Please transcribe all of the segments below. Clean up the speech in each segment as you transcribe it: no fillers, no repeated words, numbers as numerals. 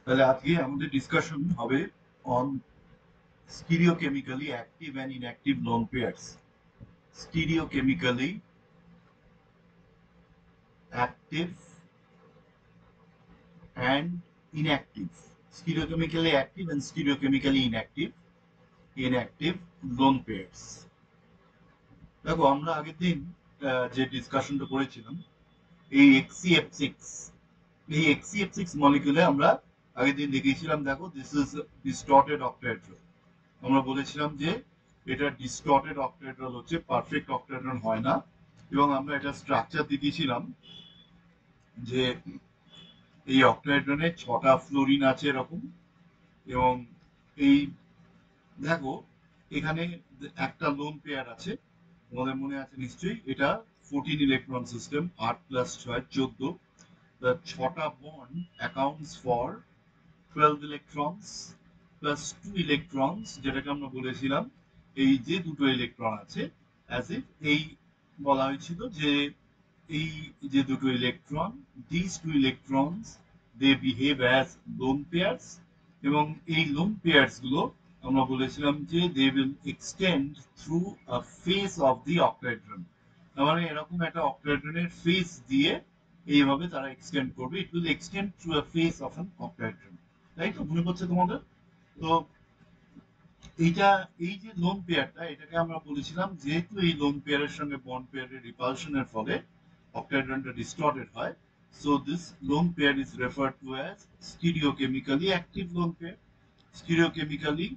তাহলে আজকে আমাদের ডিসকাশন হবে on stereochemically active and inactive lone pairs. Stereochemically active and inactive. Stereochemically active and stereochemically inactive lone pairs. দেখো আমরা আগের দিন যে ডিসকাশনটা করেছিলাম এই XCF6 এই XCF6 মলিকিউলে আমরা আগের দিন দেখিয়েছিলাম দেখো দিস ইজ ডিস্টর্টেড অক্টাহেড্রাল। আমরা বলেছিলাম যে এটা ডিস্টর্টেড অক্টাহেড্রাল হচ্ছে পারফেক্ট অক্টাহেড্রাল হয় না এবং আমরা এটা স্ট্রাকচার দেখিয়েছিলাম যে এই অক্টাহেড্রনে 6টা ফ্লোরিন আছে এরকম এবং এই দেখো এখানে একটা লোন পেয়ার আছে তোমাদের মনে আছে নিশ্চয়ই এটা 14 ইলেকট্রন সিস্টেম 8+6 14 6টা bond accounts for 12 electrons plus 2 electrons যেটাকে আমরা বলেছিলাম এই যে দুটো ইলেকট্রন আছে অ্যাজ ইফ এই বলা হয়েছিল যে এই যে দুটো electron these two electrons they behave as lone pairs এবং এই lone pairs গুলো আমরা বলেছিলাম যে they will extend through a face of the octahedron তার মানে এরকম একটা অক্টাহেড্রনের ফেস দিয়ে এইভাবে তারা এক্সটেন্ড করবে it will extend through a face of an octahedron তাই তো মনে পড়ছে তোমাদের তো এইটা এই যে লোন পেয়ারটা এটাকে আমরা বলেছিলাম যেহেতু এই লোন পেয়ারের সঙ্গে বন্ড পেয়ারের রিপালশনের ফলে অক্টাহেড্রনটা ডিস্টর্টেড হয় so this lone pair is referred to as stereochemically active lone pair stereochemically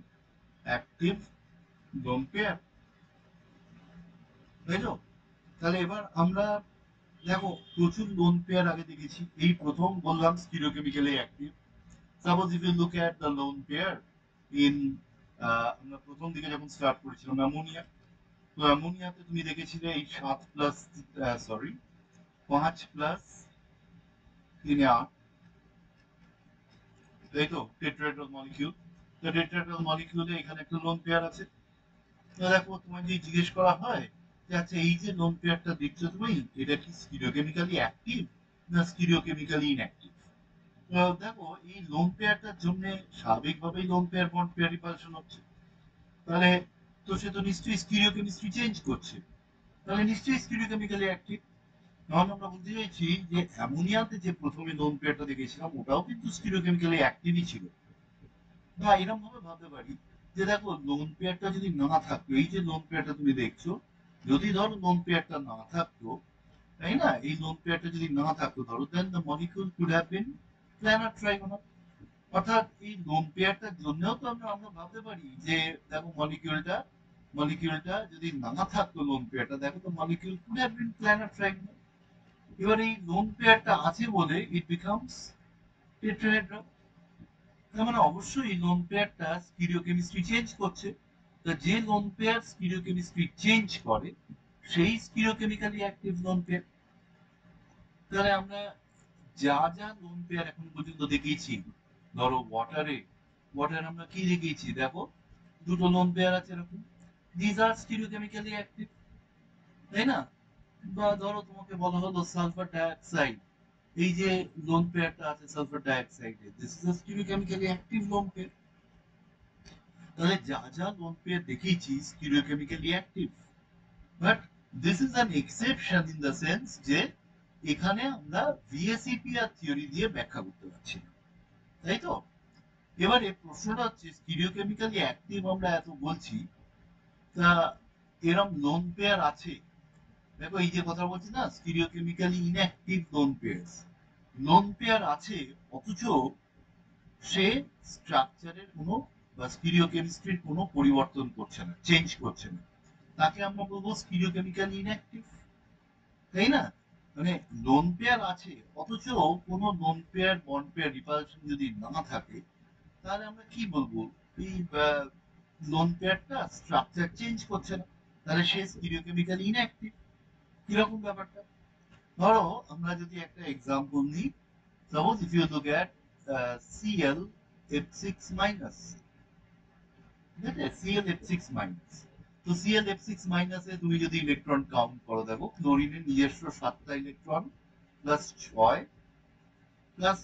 active lone pair তাই তো তাহলে এবার আমরা দেখো প্রচুর লোন পেয়ার আগে দেখেছি এই প্রথম বললাম stereochemically active suppose if you look at the lone pair in আমরা প্রথম দিকে যখন স্টার্ট করেছিলাম অ্যামোনিয়া তো অ্যামোনিয়াতে তুমি দেখেছিলে এই 7 প্লাস সরি 5+3 8 তাই তো টেট্রাহেড্রাল মলিকিউল তো টেট্রাহেড্রাল মলিকিউলে এখানে একটা লোন পেয়ার আছে তো দেখো তোমায় যদি জিজ্ঞেস করা হয় যে আচ্ছা এই যে লোন পেয়ারটা দেখছো তুমি এটা কি স্টিরিওকেমিক্যালি অ্যাক্টিভ না স্টিরিওকেমিক্যালি ইনঅ্যাক্টিভ দেখো এই লোন পেয়ারটার জন্য স্বাভাবিকভাবেই lone pair bond pair repulsion হচ্ছে তাহলে তো সে তো নিশ্চয়ই স্টিরিওকেমিস্ট্রি চেঞ্জ করছে তাহলে নিশ্চয়ই স্টিরিওকেমিক্যালি অ্যাক্টিভ এখন আমরা বলতে চাইছি যে অ্যামোনিয়াতে যে প্রথমে লোন পেয়ারটা দেখেছিলাম ওটাও কিন্তু স্টিরিওকেমিক্যালি অ্যাক্টিভই ছিল বা এরকম ভাবে ভাবতে পারি যে দেখো লোন পেয়ারটা যদি না থাকতো এই যে লোন পেয়ারটা তুমি দেখছো যদি ধরো লোন পেয়ারটা না থাকতো তাই না এই লোন পেয়ারটা যদি না থাকতো ধরো then the molecule could have been planar trigonal অর্থাৎ এই লোন পেয়ারটার জন্যও তো আমরা আমরা ভাবতে পারি যে দেখো মলিকিউলটা যদি না থাকতো লোন পেয়ারটা দেখো তো molecule could have been planar trigonal এবার এই লোন পেয়ারটা আছে বলে ইট বিকামস টেট্রাহেড্রাল তার মানে অবশ্যই লোন পেয়ারটা স্টিরিওকেমিস্ট্রি চেঞ্জ করছে তা যে লোন পেয়ার স্টিরিওকেমিস্ট্রি চেঞ্জ করে সেই স্টিরিওকেমিক্যালি অ্যাক্টিভ লোন পেয়ার তাহলে আমরা যা যা লোন পেয়ার এখন পর্যন্ত দেখিয়েছি ধরো ওয়াটারে আমরা কি দেখিয়েছি দেখো দুটো লোন পেয়ার আছে এরকম দিজ আর স্টিরিওকেমিক্যালি অ্যাক্টিভ তাই না বা ধরো তোমাকে বলা হলো সালফার ডাইঅক্সাইড এই যে লোন পেয়ারটা আছে সালফার ডাইঅক্সাইডে this is a stereochemically active lone pair তাহলে যা যা লোন পেয়ার দেখিয়েছি stereochemically active but this is an exception in the sense যে এখানে আমরা ভিএসইপিআর থিওরি দিয়ে ব্যাখ্যা করতে পারছি না তাই তো এবারে প্রশ্নটা হচ্ছে স্টিরিওকেমিক্যালি অ্যাক্টিভ আমরা এত বলছি তা এরম লোন পেয়ার আছে দেখো এই যে কথা বলছি না স্টিরিওকেমিক্যালি ইনঅ্যাক্টিভ লোন পেয়ার আছে অথচ সে স্ট্রাকচারের কোনো বা স্টিরিওকেমিস্ট্রির কোনো পরিবর্তন করছে না চেঞ্জ করছে না তাকে আমরা বলবো স্টিরিওকেমিক্যালি ইনঅ্যাক্টিভ তাই না মানে লোন পেয়ার আছে অথচ কোনো lone pair bond pair repulsion যদি না থাকে তাহলে আমরা কি বলবো এই লোন পেয়ারটা স্ট্রাকচার চেঞ্জ করছে না তাহলে সে স্টিরিওকেমিক্যালি ইনঅ্যাক্টিভ কিরকম ব্যাপারটা ধরো আমরা যদি একটা এক্সাম্পল নিই suppose if you look at Cl F6 minus ঠিক আছে Cl F6 মাইনাস তো Cl F6 মাইনাসে তুমি যদি ইলেকট্রন কাউন্ট করো দেখো ক্লোরিনের নিজস্ব 7টা ইলেকট্রন প্লাস 6 প্লাস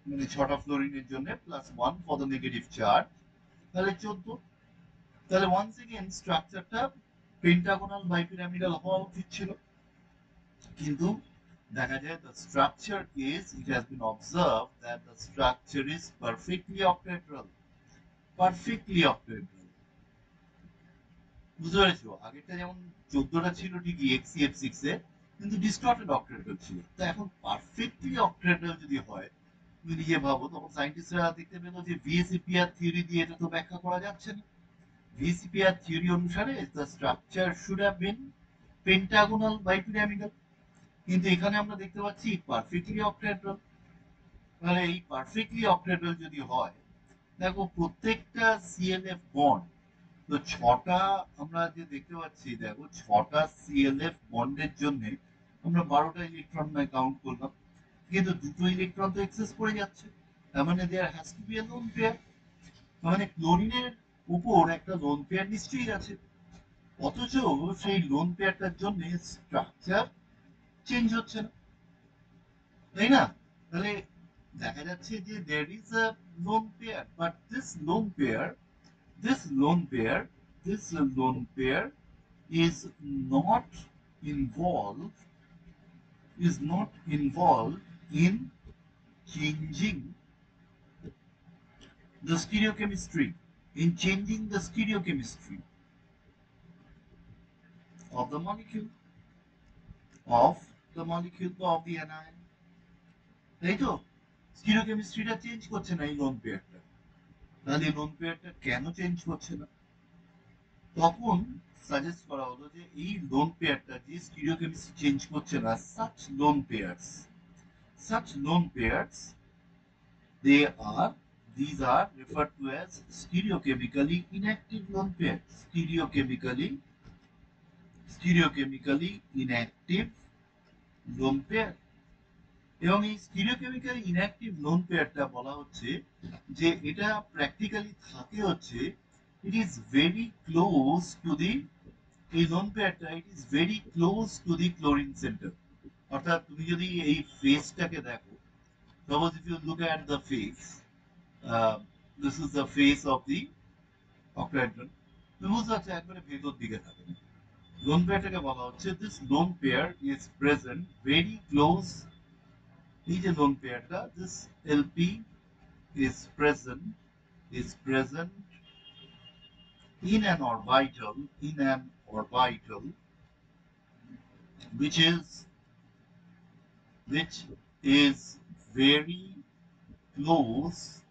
মানে 6টা ফ্লোরিনের জন্য +1 ফর দ্য নেগেটিভ চার্জ, তাহলে 14। তাহলে ওয়ান্স এগেইন স্ট্রাকচারটা পেন্টাগোনাল বাইপিরামিডাল হওয়া উচিত ছিল, কিন্তু দেখা যায় the structure is, it has been observed that the structure is perfectly octahedral, perfectly octahedral। বুঝতে পেরেছো? আগেরটা যেমন 14টা ছিল ঠিকই XCF6 এ, কিন্তু ডিস্টর্টেড অক্টাহেড্রাল ছিল। তো এখন পারফেক্টলি অক্টাহেড্রাল যদি হয়, তুমি নিজে ভাবো, তখন সায়েন্টিস্টরা দেখতে পেল যে ভিএসিপিআর থিওরি দিয়ে এটা তো ব্যাখ্যা করা যাচ্ছে না। ভিএসিপিআর থিওরি অনুসারে the structure should have been pentagonal bipyramidal, কিন্তু এখানে আমরা দেখতে পাচ্ছি পারফেক্টলি অক্টাহেড্রাল। তাহলে এই পারফেক্টলি অক্টাহেড্রাল যদি হয়, দেখো প্রত্যেকটা সিএলএফ বন্ড, তো 6টা আমরা যে দেখতে পাচ্ছি, দেখো 6টা সিএলএফ বন্ডের জন্য আমরা 12টা ইলেকট্রন কাউন্ট করলাম, কিন্তু 2টো ইলেকট্রন তো এক্সেস করে যাচ্ছে, তার মানে there has to be a lone pair. মানে ক্লোরিনের উপর একটা লোন পেয়ার নিশ্চয়ই আছে, অথচ সেই লোন পেয়ারটার জন্য স্ট্রাকচার চেঞ্জ হচ্ছে না, তাই না? তাহলে দেখা যাচ্ছে যে there is a lone pair, but this lone pair this lone pair is not involved in changing the stereochemistry, of the molecule of of the anion, তাই তো? স্টিরিওকেমিস্ট্রিটা চেঞ্জ করছে না এই লোন পেয়ারটা। তাহলে লোন পেয়ারটা কেন চেঞ্জ করছে না? তখন সাজেস্ট করা হলো যে এই লোন পেয়ারটা যে স্টিরিওকেমিস্ট্রি চেঞ্জ করছে না, such lone pairs they are these are referred to as stereochemically inactive lone pairs, stereochemically inactive lone pair। এবং এই স্টিরিওকেমিক্যালি ইনঅ্যাক্টিভ লোন পেয়ারটা বলা হচ্ছে যে এটা প্র্যাকটিক্যালি থাকে হচ্ছে, it is very close to the, এই লোন পেয়ারটা it is very close to the chlorine centre. অর্থাৎ তুমি যদি এই ফেসটাকে দেখো, suppose if you look at the face, this is the face of the octahedron, তুমি বুঝতে পারছো একবারে ভেতর দিকে থাকে। লোন পেয়ারটাকে বলা হচ্ছে this lone pair is present very close, এই যে লোন পেয়ারটা, this LP is present in an orbital which is very close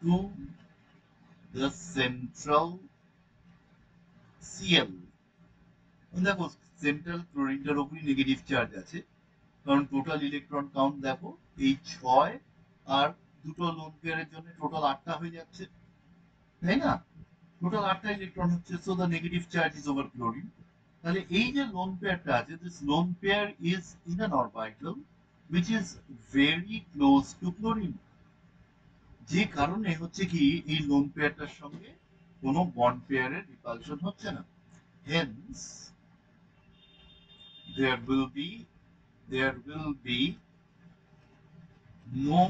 to the central Cl। দেখো সেন্ট্রাল ক্লোরিনটার উপরই নেগেটিভ চার্জ আছে, কারণ টোটাল ইলেকট্রন কাউন্ট দেখো এই 6 আর দুটো লোন পেয়ারের জন্য টোটাল 8টা হয়ে যাচ্ছে, তাই না? টোটাল 8টা ইলেকট্রন হচ্ছে, so the negative charge is over chlorine. তাহলে এই যে লোন পেয়ারটা আছে, this lone pair is in an orbital which is very close to chlorine, যে কারণে হচ্ছে কি এই লোন পেয়ারটার সঙ্গে কোনো বন্ড পেয়ারের রিপালশন হচ্ছে না। Hence there will be no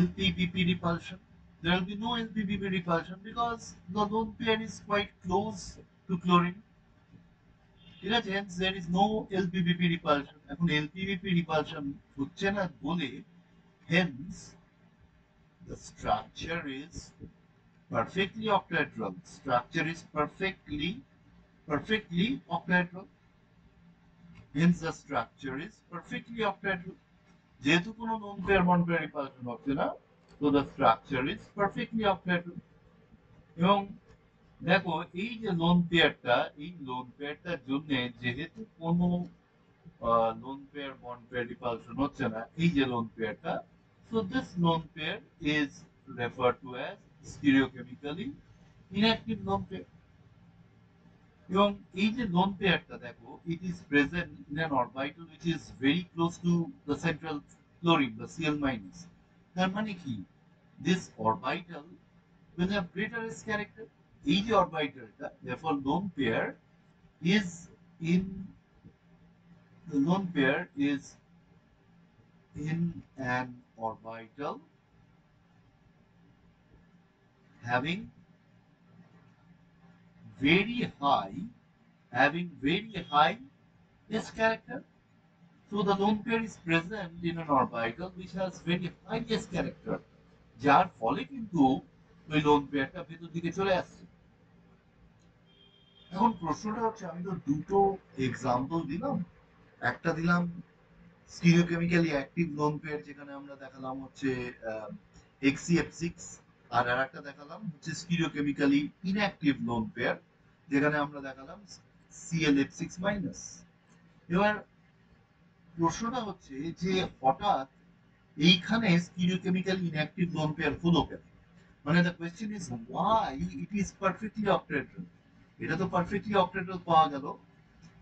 LPBP repulsion, because the lone pair is quite close to chlorine, ঠিক আছে? Hence there is no LPBP repulsion। এখন LPBP repulsion হচ্ছে না বলে, hence the structure is perfectly octahedral, octahedral, hence the structure is perfectly octahedral। যেহেতু কোনো lone pair bond pair repulsion হচ্ছে না, so the structure is perfectly octahedral। এবং দেখো এই যে লোন পেয়ারটা, এই লোন পেয়ারটার জন্য যেহেতু কোনো lone pair bond pair repulsion হচ্ছে না, এই যে লোন পেয়ারটা, so this lone pair is referred to as stereochemically inactive lone pair। এবং এই যে লোন পেয়ারটা দেখো, it is present in an orbital which is very close to the central chlorine, the Cl-, তার মানে কি this orbital will have greater S character। এই যে অরবিটালটা, therefore lone pair is in the lone pair is in an orbital having very high very high S character. So the lone pair is present in an orbital which has very high S character, যার ফলে কিন্তু ওই loan পেয়ারটা ভেতর দিকে চলে আসছে। এখন প্রশ্নটা হচ্ছে, আমি তো দুটো এক্সাম্পল দিলাম, একটা দিলাম স্টিরিওকেমিক্যালি অ্যাক্টিভ লোন পেয়ার যেখানে আমরা দেখালাম হচ্ছে HCF6, আর আরেকটা দেখালাম হচ্ছে স্টিরিওকেমিক্যালি ইনঅ্যাক্টিভ লোন পেয়ার যেখানে আমরা দেখালাম ClF6-। এবার প্রশ্নটা হচ্ছে যে হঠাৎ এইখানে স্টিরিওকেমিক্যালি ইনঅ্যাক্টিভ লোন পেয়ার হলো কেন? মানে the question is why it is perfectly octahedral. এটা তো পারফেক্টলি অক্টেড্রাল পাওয়া গেল,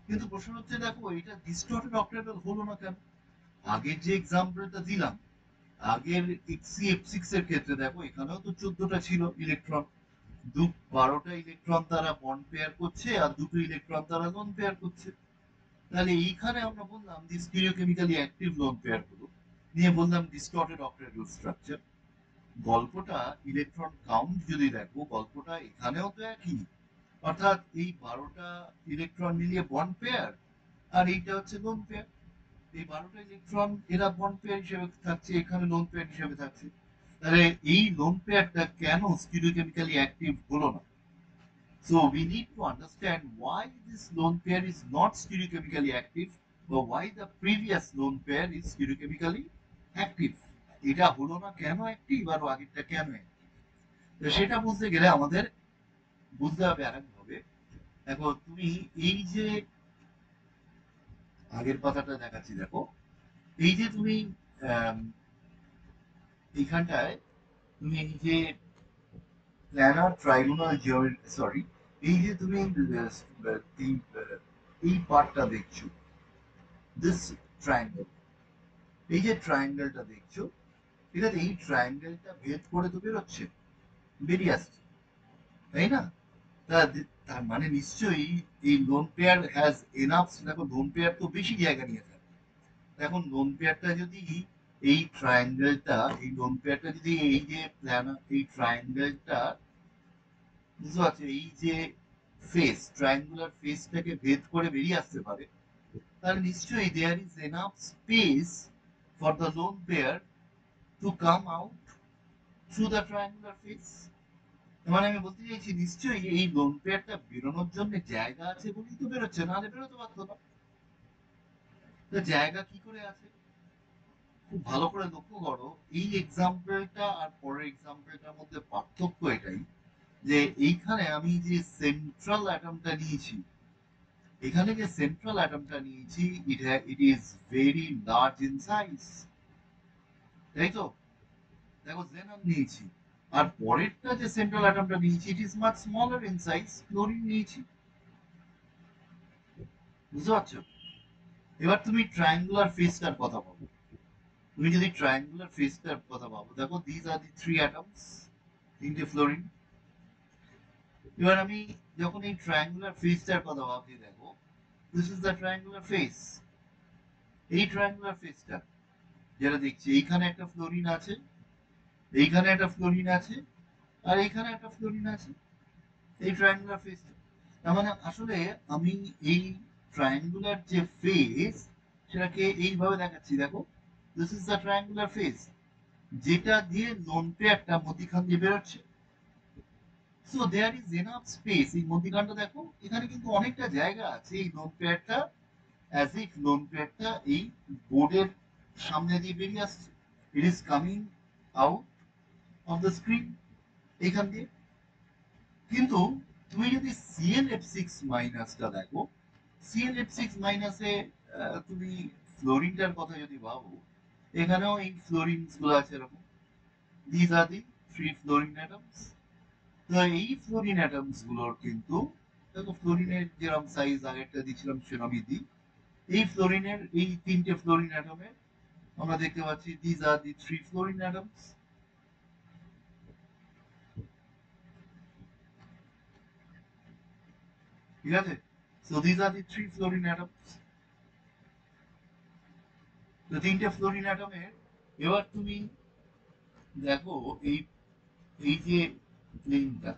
কিন্তু প্রশ্ন হচ্ছে দেখো এটা ডিস্টর্টেড অক্টেড্রাল হলো না কেন? আগের যে এক্সাম্পলটা দিলাম, আগের HCF6 এর ক্ষেত্রে দেখো এখানেও তো 14টা ছিল ইলেকট্রন, 12টা ইলেকট্রন তারা বন্ড পেয়ার করছে আর দুটো ইলেকট্রন তারা লোন পেয়ার করছে। তাহলে এইখানে আমরা বললাম যে স্টিরিওকেমিক্যালি অ্যাক্টিভ লোন পেয়ার গুলো নিয়ে বললাম ডিস্টর্টেড অক্টেড্রাল স্ট্রাকচার। গল্পটা ইলেকট্রন কাউন্ট যদি দেখো, গল্পটা এখানেও তো একই, অর্থাৎ এই 12টা ইলেকট্রন মিলিয়ে বন্ড পেয়ার আর এইটা হচ্ছে লোন পেয়ার। এই 12টা ইলেকট্রন এরা বন্ড পেয়ার হিসেবে থাকছে, এখানে লোন পেয়ার হিসেবে থাকছে। তাহলে এই লোন পেয়ারটা কেন স্টিরিওকেমিক্যালি অ্যাক্টিভ হলো না? So we need to understand why this lone pair is not stereochemically active, or why the previous lone pair is stereochemically active. এটা হলো না কেন অ্যাক্টিভ আর আগেরটা কেন অ্যাক্টিভ? তো সেটা বুঝতে গেলে আমাদের বুঝতে হবে আরেকভাবে। দেখো তুমি এই যে আগের পাতাটা দেখাচ্ছি, দেখো এই যে তুমি আম, এইখানটায় তুমি এই যে প্ল্যানার ট্রাইগোনাল জিওমেট্রি, সরি, এই যে তুমি এই এই পার্টটা দেখছো, দিস ট্রায়াঙ্গেল, এই যে ট্রায়াঙ্গেলটা দেখছো, ঠিক আছে, এই ট্রায়াঙ্গেলটা ভেদ করে তো বেরোচ্ছে, বেরিয়ে আসছে, তাই না? তার মানে নিশ্চয়ই এই লোন পেয়ার হ্যাজ এনাফ, দেখো লোন পেয়ার তো বেশি জায়গা নিয়ে থাকে। এখন লোন পেয়ারটা যদি এই ট্রায়াঙ্গেলটা, এই লোন পেয়ারটা যদি এই যে প্ল্যানার এই ট্রায়াঙ্গেলটা, বুঝতে পারছো, এই যে ফেস ট্রায়াঙ্গুলার ফেসটাকে ভেদ করে বেরিয়ে আসতে পারে, তাহলে নিশ্চয়ই there is enough space for the lone pair to come out through the triangular face. মানে আমি বলতে চাইছি নিশ্চয়ই এই লোন পেয়ারটা বেরোনোর জন্য জায়গা আছে বলেই তো বেরোচ্ছে, নাহলে বেরোতে পারতো না। তো জায়গা কি করে আছে? খুব ভালো করে লক্ষ্য করো, এই এক্সাম্পলটা আর পরের এক্সাম্পলটার মধ্যে পার্থক্য এটাই যে এইখানে আমি যে সেন্ট্রাল অ্যাটমটা নিয়েছি, এখানে যে সেন্ট্রাল অ্যাটমটা নিয়েছি, ইট is very large in size, তাই তো? দেখো জেনার নিয়েছি, আর পরেরটা যে সেন্ট্রাল অ্যাটমটা নিয়েছি it is much smaller in size, chlorine নিয়েছি, বুঝতে পারছো? এবার তুমি ট্রায়াঙ্গুলার ফেসটার কথা বলো, তুমি যদি ট্রায়াঙ্গুলার ফেসটার কথা ভাবো, দেখো this are the three atoms, তিনটে ফ্লোরিন। এবার আমি যখন এই ট্রায়াঙ্গুলার ফেসটার কথা ভাবছি, দেখো this is the triangular face. এই ট্রায়াঙ্গুলার ফেসটা যেটা দেখছি, এইখানে একটা ফ্লোরিন আছে, এইখানে একটা ফ্লোরিন আছে, আর এইখানে একটা ফ্লোরিন আছে, এই ট্রায়াঙ্গুলার ফেসটা। তার মানে আসলে আমি এই ট্রায়াঙ্গুলার যে ফেস সেটাকে এইভাবে দেখাচ্ছি, দেখো this is the triangular face, যেটা দিয়ে লোন পেয়ারটা মধ্যিখান দিয়ে বেরোচ্ছে। So there is enough space, এই মধ্যিখানটা দেখো এখানে কিন্তু অনেকটা জায়গা আছে এই লোন পেয়ারটা, অ্যাজ ইফ লোন পেয়ারটা এই বোর্ডের সামনে দিয়ে বেরিয়ে আসছে, it is coming out of the screen এখান দিয়ে। কিন্তু তুমি যদি ClF6- দেখো, ClF6- তুমি ফ্লোরিনটার কথা যদি ভাবো, এখানেও এই ফ্লোরিন গুলো আছে এরকম, this are the three fluorine atoms. তো এই ফ্লোরিন অ্যাটমস গুলোর কিন্তু দেখো ফ্লোরিনের যেরকম সাইজ আগেরটা দিয়েছিলাম সেরকমই দিই, এই ফ্লোরিনের এই তিনটে ফ্লোরিন অ্যাটমের আমরা দেখতে পাচ্ছি this are the three fluorine atoms, ঠিক আছে? So this are the three fluorine atoms. তো তিনটে ফ্লোরিন অ্যাটমের এবার তুমি দেখো এই এই যে প্লেনটা,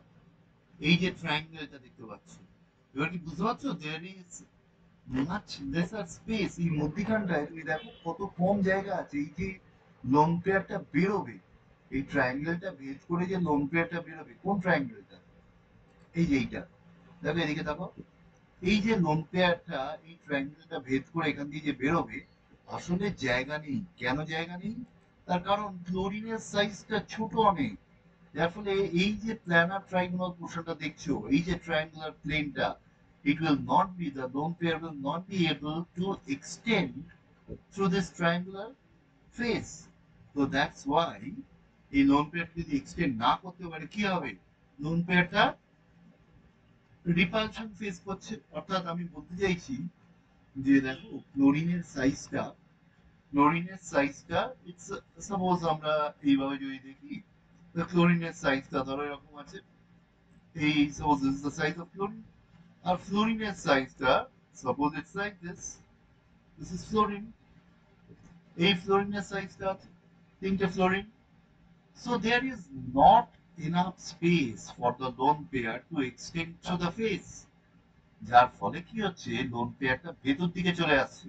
এই যে ট্রায়াঙ্গেলটা দেখতে পাচ্ছ, এবার কি বুঝতে পারছো there is much lesser space, এই মধ্যিখানটায় তুমি দেখো কত কম জায়গা আছে। এই যে লোন পেয়ারটা বেরোবে, এই ট্রায়াঙ্গেলটা ভেদ করে যে লোন পেয়ারটা বেরোবে, কোন ট্রায়াঙ্গেলটা, এই যে এইটা, দেখো এদিকে দেখো, এই যে লোন পেয়ারটা এই ট্রায়াঙ্গেলটা ভেদ করে এখান দিয়ে যে বেরোবে, আসলে জায়গা নেই। কেন জায়গা নেই? তার কারণ ক্লোরিনের সাইজটা ছোট অনেক। যার ফলে এই যে প্ল্যানার ট্রায়াঙ্গুলার পোর্শনটা দেখছো, এই যে ট্রায়াঙ্গুলার প্লেনটা, it will not be, the lone pair will not be able to extend through this triangular face. So that's why এই লোন পেয়ারটা যদি এক্সটেন্ড না করতে পারে কি হবে, লোন পেয়ারটা রিপালশন ফেস করছে। অর্থাৎ আমি বলতে চাইছি যে দেখো ক্লোরিনের সাইজটা ইটস, সাপোজ আমরা এইভাবে যদি দেখি, ক্লোরিনের সাইজটা ধরো এরকম আছে, এই suppose this is the size of chlorine, আর ফ্লোরিনের সাইজটা suppose it's like this, this is fluorine, এই ফ্লোরিনের সাইজটা আছে, তিনটে fluorine. So there is not enough space for the lone pair to extend to the face, যার ফলে কি হচ্ছে লোন পেয়ারটা ভেতর দিকে চলে আসছে।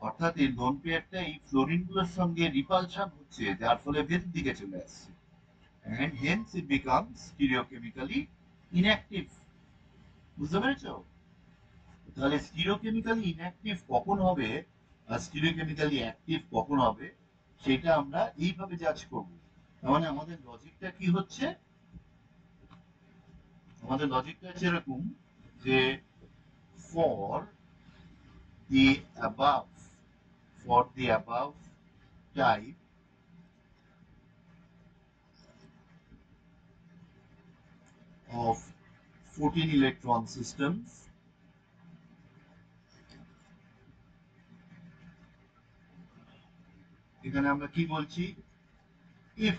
অর্থাৎ এই লোন পেয়ারটা এই ফ্লোরিন গুলোর সঙ্গে রিপালশন হচ্ছে, যার ফলে ভেতর দিকে চলে আসছে, and hence it becomes stereochemically inactive. বুঝতে পেরেছো? তাহলে স্টিরিওকেমিক্যালি ইনঅ্যাক্টিভ কখন হবে আর স্টিরিওকেমিক্যালি অ্যাক্টিভ কখন হবে, সেটা আমরা এইভাবে জাজ করব। তার মানে আমাদের লজিকটা কি হচ্ছে, আমাদের লজিকটা হচ্ছে এরকম যে for the above, for the above type of 14 electron systems, এখানে আমরা কি বলছি, if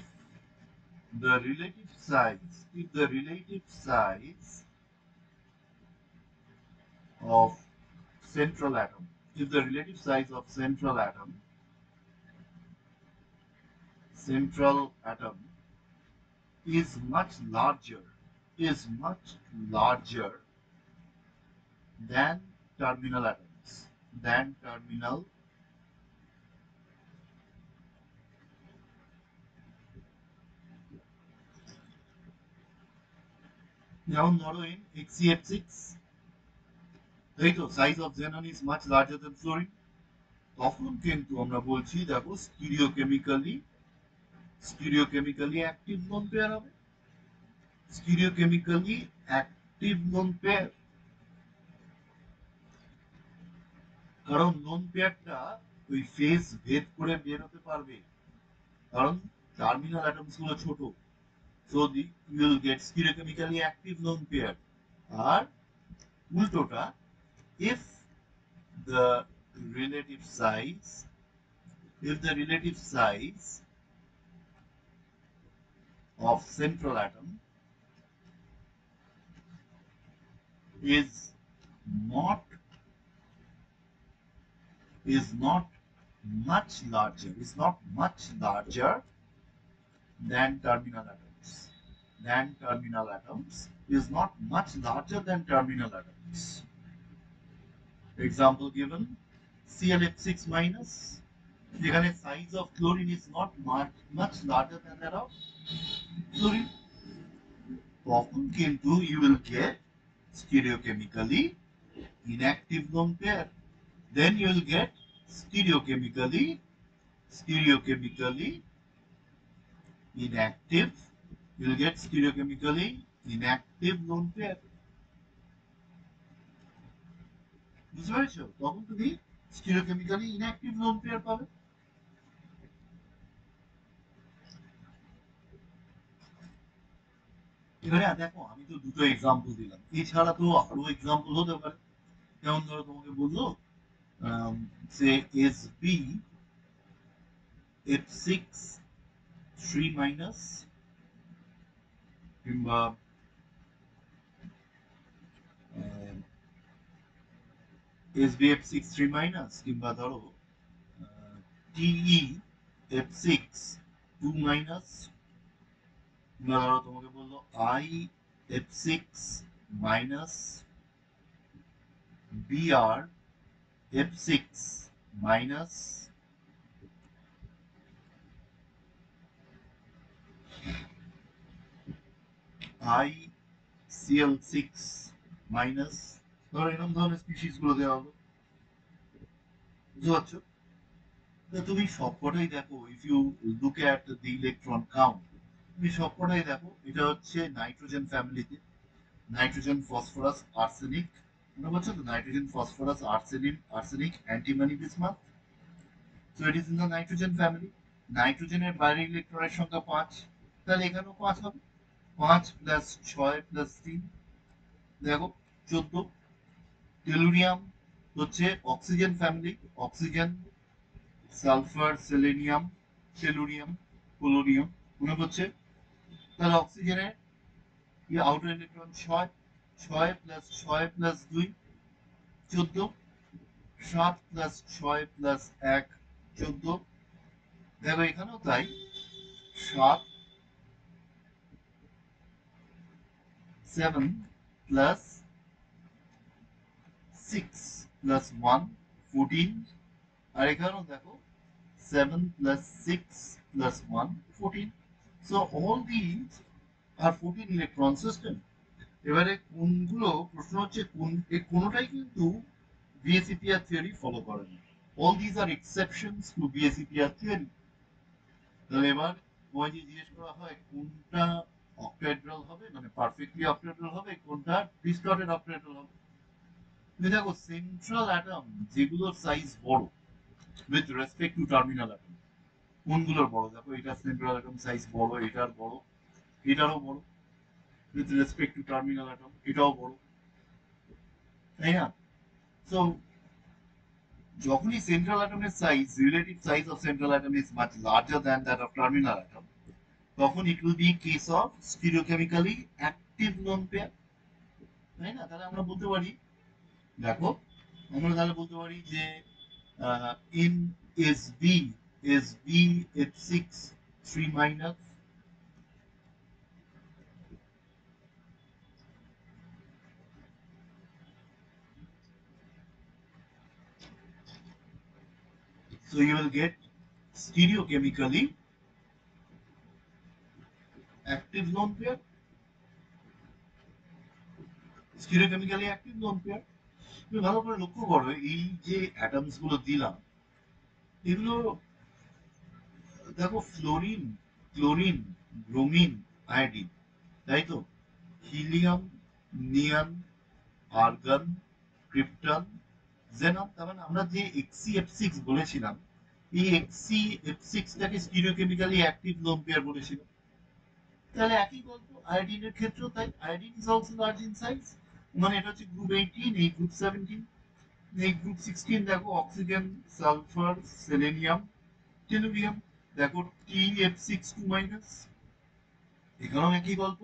if the relative size of central atom, if the relative size of central atom is much larger than terminal atoms, than terminal, যেমন ধরো in HCF6, তাই তো size of xenon is much larger than fluorine, তখন কিন্তু আমরা বলছি দেখো স্টিরিওকেমিক্যালি active lone pair হবে, স্টিরিওকেমিক্যালি অ্যাক্টিভ লোন পেয়ার। কারণ লোন পেয়ারটা ওই ফেজ ভেদ করে বের হতে পারবে, কারণ টার্মিনাল অ্যাটমস গুলো ছোট। So you will get stereochemically active lone pair. আর উল্টোটা, if the relative size if the relative size of central atom is not is not much larger than terminal atoms is not much larger than terminal atoms. Example given, ClF6 minus, যেখানে size of chlorine is not much larger than that of fluorine, তখন কিন্তু you will get stereochemically inactive lone pair. Then you will get stereochemically inactive, you will get stereochemically inactive lone pair. বুঝতে পেরেছো? তখন তুমি stereochemically inactive lone pair পাবে। এবারে দেখো আমি তো দুটো এক্সাম্পল দিলাম, এছাড়া তো আরো এক্সাম্পল হতে পারে। যেমন ধরো তোমাকে বললো সে এসবি F6 3 মাইনাস, কিংবা SBF6 3 মাইনাস, কিংবা ধরো TeF6 2 মাইনাস, ধরো তোমাকে বললো IF6 minus BrF6 minus ICl6 minus, ধরো এরকম ধরনের স্পিসিস গুলো দেওয়া হলো, বুঝতে পারছো? তুমি সবকটাই দেখো, if you look at the electron count, তুমি সবকটাই দেখো এটা হচ্ছে নাইট্রোজেন ফ্যামিলিতে, নাইট্রোজেন ফসফরাস আর্সেনিক, মনে করছো তো, nitrogen phosphorus arsenic antimony bismuth. So it is in the nitrogen family. নাইট্রোজেনের বাইরের ইলেকট্রনের সংখ্যা 5, তাহলে এখানেও 5 হবে। 5 প্লাস 6 প্লাস 3, দেখো 14। টেলুরিয়াম হচ্ছে oxygen family, oxygen, sulphur, selenium, tellurium, polonium, মনে করছে। তাহলে অক্সিজেনের outer electron 6, 6 plus 6 plus 2 14, 7 plus 6 plus 1 14। দেখো এখানেও তাই, 7, 7 প্লাস 6 প্লাস 1 14, আর এখানেও দেখো 7 plus 6 plus 1 14. So all these are 14 electron system. এবারে কোনগুলো, প্রশ্ন হচ্ছে কোন, কোনটাই কিন্তু BSEPR theory ফলো করে না। All these are exceptions to BSEPR theory. তাহলে এবার তোমায় যে জিজ্ঞেস করা হয় কোনটা অক্টাহেড্রাল হবে, মানে পারফেক্টলি অক্টাহেড্রাল হবে, কোনটা ডিস্টর্টেড অক্টাহেড্রাল হবে। তুমি দেখো সেন্ট্রাল অ্যাটম যেগুলোর সাইজ বড় with respect to terminal atom, কোনগুলোর বড়, দেখো এটা সেন্ট্রাল অ্যাটম সাইজ বড়, এটার বড়, এটারও বড়, with respect to terminal atom এটাও বড়, তাই না? সো যখনই সেন্ট্রাল অ্যাটমের size, relative size of central atom is much larger than that of terminal atom, তখন it will be case of stereochemically active lone pair, তাই না? তাহলে আমরা বলতে পারি, দেখো আমরা তাহলে বলতে পারি যে in S B F6 3 minus, so you will get stereochemically active lone pair, stereochemically active lone pair। তুমি ভালো করে লক্ষ্য করো এই যে অ্যাটমস গুলো দিলাম, এগুলো দেখো ফ্লোরিন, ক্লোরিন, ব্রোমিন, আয়োডিন, তাই তো? হিলিয়াম, নিয়ন, আর্গন, ক্রিপ্টন, জেনন। তার মানে আমরা যে এক্সিএফ6 বলেছিলাম, এই এক্সিএফ6টাকে স্টিরিওকেমিক্যালি অ্যাক্টিভ লোন পেয়ার বলেছিলাম। তাহলে একই গল্প আয়োডিনের ক্ষেত্রেও তাই, iodine is also large in size, মানে এটা হচ্ছে গ্রুপ 18, এই গ্রুপ 17, এই গ্রুপ 16 দেখো অক্সিজেন, সালফার, সেলেনিয়াম, টেলুরিয়াম, দেখো TeF6 2 মাইনাস, এখানেও একই গল্প,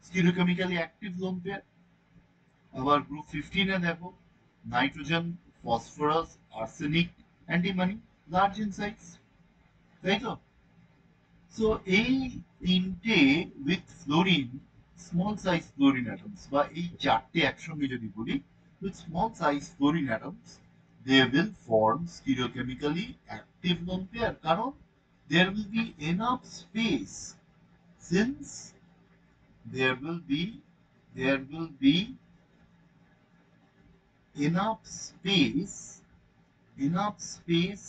স্টিরিওকেমিক্যালি অ্যাক্টিভ লোন পেয়ার। আবার গ্রুপ 15 এ দেখো nitrogen, phosphorus, arsenic, antimony, large in size, তাই তো? সো এই তিনটে with fluorine, small size fluorine atoms, বা এই চারটে একসঙ্গে যদি বলি, with small size fluorine atoms, they will form stereochemically active lone pair, কারণ there will be enough space, since there will be enough space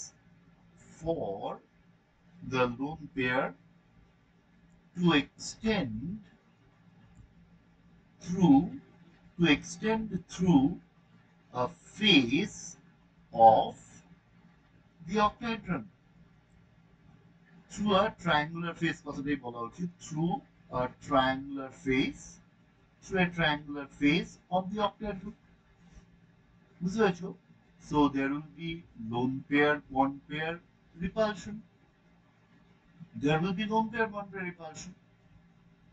for the lone pair to through extend through a face of the octahedron, through a triangular face, কথাটাই বলা উচিত, through a triangular face, of the octahedron, বুঝতে পেরেছো? So there will be lone pair bond pair repulsion,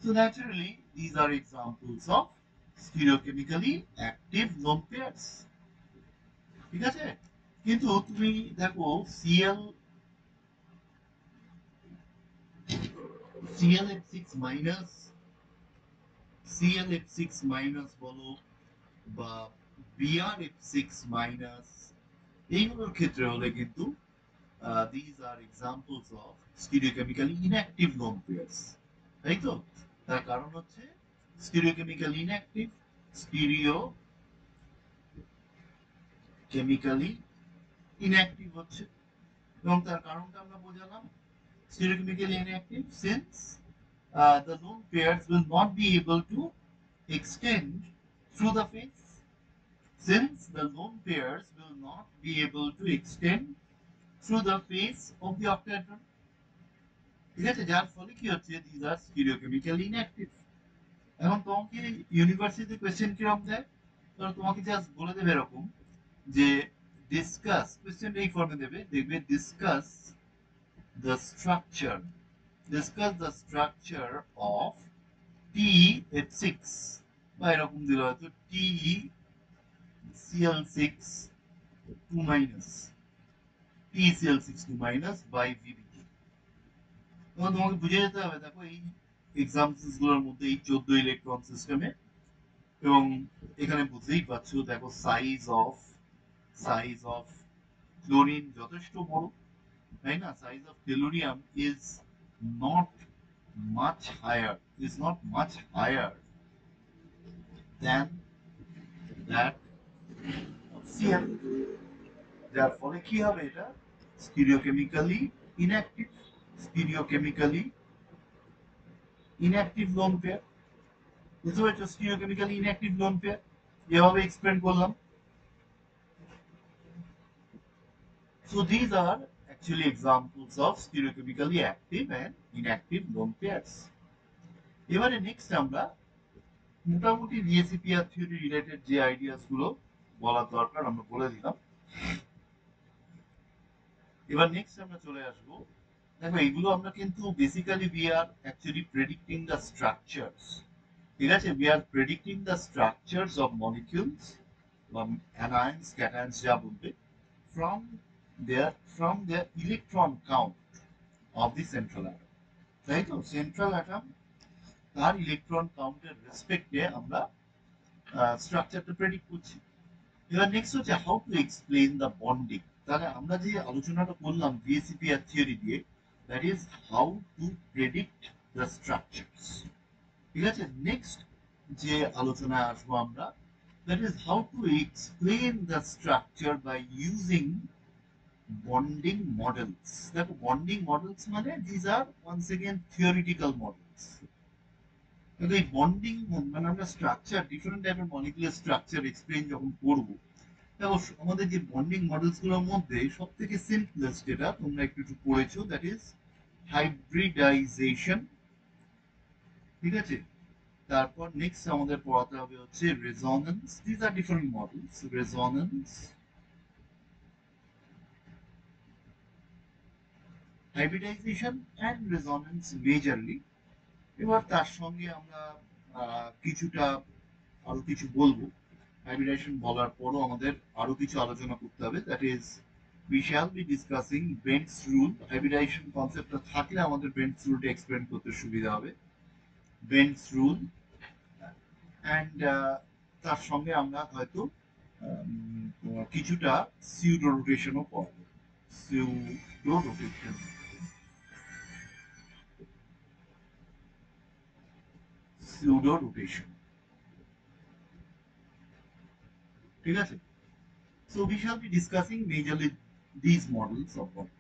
so naturally these are examples of stereochemically active lone pairs, ঠিক আছে? কিন্তু তুমি দেখো Cl ClF6 minus ClF6 minus বলো বা BrF6 minus, এইগুলোর ক্ষেত্রে হলে কিন্তু these are examples of stereochemically inactive lone pairs, তাই তো? তার কারণ হচ্ছে stereochemically inactive, stereochemically inactive হচ্ছে, এবং তার কারণটা আমরা বোঝালাম। Stereochemically inactive since the lone pairs will not be able to extend through the phase, since the lone pairs will not be able to extend through the phase of the octahedron, ঠিক আছে? যার ফলে কি হচ্ছে, these are stereochemically inactive। এখন তোমাকে university question কিরকম দেয়, ধরো তোমাকে জাস্ট বলে দেবে এরকম যে ডিসকাস, কোয়েশ্চেনটা এই ফর্মে দেবে, দেখবে discuss the structure, discuss the structure of TeF6, বা এরকম দিল হয়তো TeCl6 2 minus, TeCl6 2 minus by VBT। তখন তোমাকে বুঝে যেতে হবে, দেখো এই এক্সাম্পলস গুলোর মধ্যে এই 14 ইলেকট্রন সিস্টেমে, এবং এখানে বুঝতেই পারছো, দেখো সাইজ অফ ক্লোরিন যথেষ্ট বড়, তাই না? Size of tellurium is not much higher, than that of Cl, যার ফলে কি হবে, এটা stereochemically inactive, stereochemically inactive lone pair. বুঝতে পারছো? স্টিরিওকেমিক্যালি ইনঅ্যাক্টিভ লোন পেয়ার যেভাবে এক্সপ্লেন করলাম। So these are actually examples of stereochemically active and inactive lone pairs. এবারে নেক্সট আমরা মোটামুটি ডিএসিপিআর থিওরি রিলেটেড যে আইডিয়াস গুলো বলার দরকার আমরা বলে দিলাম। এবার নেক্সট আমরা চলে আসবো, দেখো এগুলো আমরা কিন্তু basically we are actually predicting the structures, ঠিক আছে? we are predicting the structures of molecules বা anions cations যা বলবে, from their electron count of the central atom, তাই তো? সেন্ট্রাল অ্যাটম তার ইলেকট্রন কাউন্টের রেসপেক্টে আমরা স্ট্রাকচারটা প্রেডিক্ট করছি। এবার নেক্সট হচ্ছে how to explain the bonding. তাহলে আমরা যে আলোচনাটা করলাম ভিএসিপিআর থিওরি দিয়ে, that is how to predict the structures, ঠিক আছে? নেক্সট যে আলোচনায় আসবো আমরা, that is how to explain the structure by using bonding models. দেখো বন্ডিং মডেলস মানে these are once again theoretical models. কিন্তু এই বন্ডিং মানে আমরা স্ট্রাকচার, ডিফারেন্ট টাইপের মলিকুলার স্ট্রাকচার এক্সপ্লেইন যখন করবো, দেখো আমাদের যে বন্ডিং মডেলস গুলোর মধ্যে সব থেকে সিম্পলেস্ট যেটা তোমরা একটু একটু পড়েছো, দ্যাট ইজ হাইব্রিডাইজেশন, ঠিক আছে? তারপর নেক্সট আমাদের পড়াতে হবে হচ্ছে resonance. This are different models, resonance, hybridisation and resonance majorly. এবার তার সঙ্গে আমরা কিছুটা আরো কিছু বলবো। হাইব্রিডাইজেশন বলার পরও আমাদের আরো কিছু আলোচনা করতে হবে, that is we shall be discussing Bent's rule। Hybridization কনসেপ্টটা থাকলে আমাদের Bent's রুলটা এক্সপ্লেন করতে সুবিধা হবে, Bent's রুল। অ্যান্ড তার সঙ্গে আমরা হয়তো কিছুটা সিউডো রোটেশনও পড়বো, সিউডো রোটেশন, সিউডো রোটেশন, ঠিক আছে? So we shall be discussing majorly these models of bonding.